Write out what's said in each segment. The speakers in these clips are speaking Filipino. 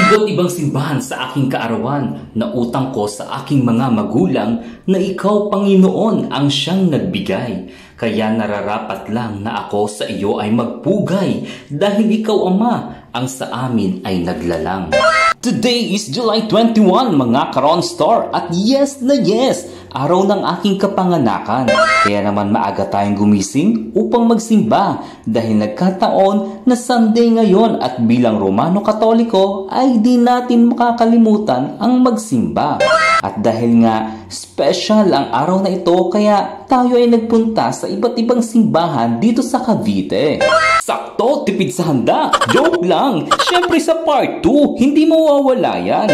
Iba't ibang simbahan sa aking kaarawan na utang ko sa aking mga magulang na ikaw, Panginoon, ang siyang nagbigay. Kaya nararapat lang na ako sa iyo ay magpugay dahil ikaw, Ama, ang sa amin ay naglalang. Today is July 21, mga Karon Star, at yes na yes, araw ng aking kapanganakan. Kaya naman maaga tayong gumising upang magsimba dahil nagkataon na Sunday ngayon at bilang Romano Katoliko ay di natin makakalimutan ang magsimba. At dahil nga special ang araw na ito, kaya tayo ay nagpunta sa iba't ibang simbahan dito sa Cavite. Sakto, tipid sa handa. Joke lang. Siyempre sa part 2, hindi mawawala yan.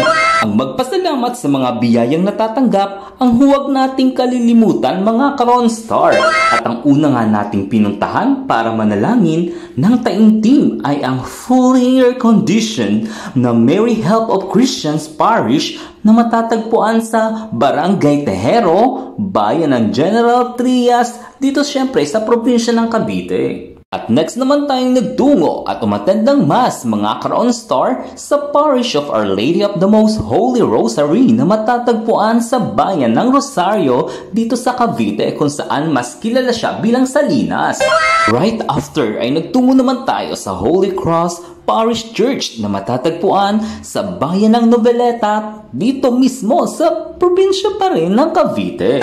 Ang magpasalamat sa mga biyayang natatanggap, ang huwag nating kalilimutan, mga Karon Star. At ang una nga nating pinuntahan para manalangin ng taimtim ay ang fully air-conditioned na Mary Help of Christians Parish na matatagpuan sa Barangay Tejero, Bayan ng General Trias, dito siyempre sa probinsya ng Cavite. At next naman tayong nagtungo at umattend ng Mass, mga Karon Star, sa Parish of Our Lady of the Most Holy Rosary na matatagpuan sa Bayan ng Rosario dito sa Cavite, kung saan mas kilala siya bilang Salinas. Right after ay nagtungo naman tayo sa Holy Cross Parish Church na matatagpuan sa Bayan ng Noveleta dito mismo sa probinsya pa rin ng Cavite.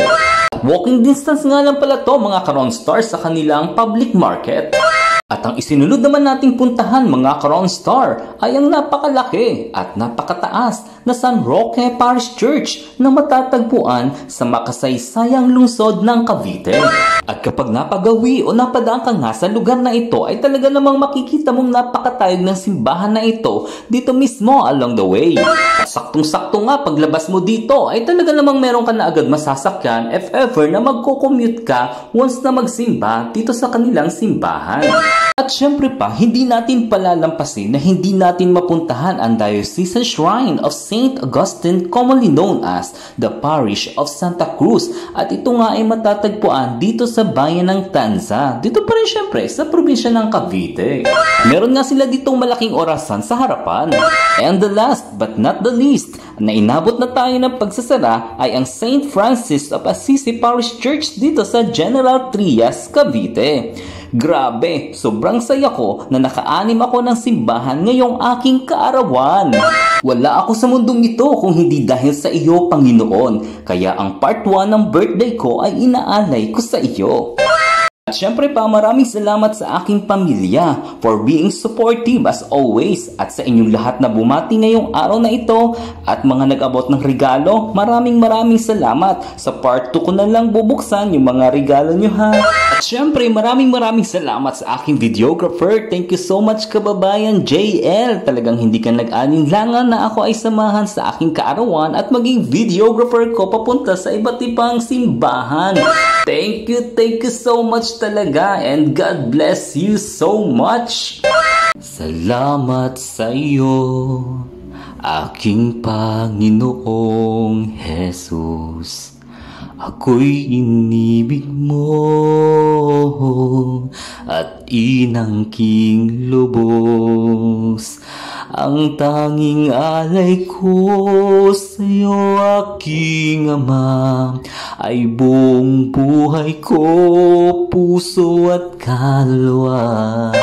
Walking distance nga lang pala to, mga Karon Star, sa kanilang public market. At ang isinunod naman nating puntahan, mga Karon Star, ay ang napakalaki at napakataas na San Roque Parish Church na matatagpuan sa makasaysayang lungsod ng Cavite. At kapag napagawi o napadaan ka nga sa lugar na ito, ay talaga namang makikita mong napakatayog ng simbahan na ito dito mismo along the way. At saktong-sakto nga paglabas mo dito, ay talaga namang meron ka na agad masasakyan if ever na magko-commute ka once na magsimba dito sa kanilang simbahan. At syempre pa, hindi natin palalampasin na hindi natin mapuntahan ang Diocesan Shrine of St. Augustine, commonly known as the Parish of Santa Cruz. At ito nga ay matatagpuan dito sa Bayan ng Tanza, dito pa rin syempre sa probinsya ng Cavite. Meron nga sila ditong malaking orasan sa harapan. And the last but not the least, na inabot na tayo ng pagsasara ay ang St. Francis of Assisi Parish Church dito sa General Trias, Cavite. Grabe, sobrang saya ko na naka-anim ako ng simbahan ngayong aking kaarawan. Wala ako sa mundong ito kung hindi dahil sa iyo, Panginoon. Kaya ang part 1 ng birthday ko ay inaalay ko sa iyo. At syempre pa, maraming salamat sa aking pamilya for being supportive as always, at sa inyong lahat na bumati ngayong araw na ito at mga nag-abot ng regalo, maraming salamat. Sa part 2 ko na lang bubuksan yung mga regalo nyo, ha. At syempre maraming salamat sa aking videographer. Thank you so much, kababayan JL. Talagang hindi ka nag-alinlangan na ako ay samahan sa aking kaarawan at maging videographer ko papunta sa iba't ibang simbahan. Thank you so much talaga, and God bless you so much. Salamat sa iyo, aking Panginoong Jesus. Ako'y inibig mo at inangking lubos. Ang tanging alay ko sa'yo, aking Ama, ay buong buhay ko, puso at kaluluwa.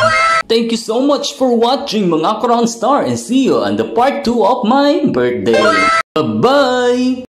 Thank you so much for watching, mga Karon Star, and see you on the part 2 of my birthday. Bye-bye!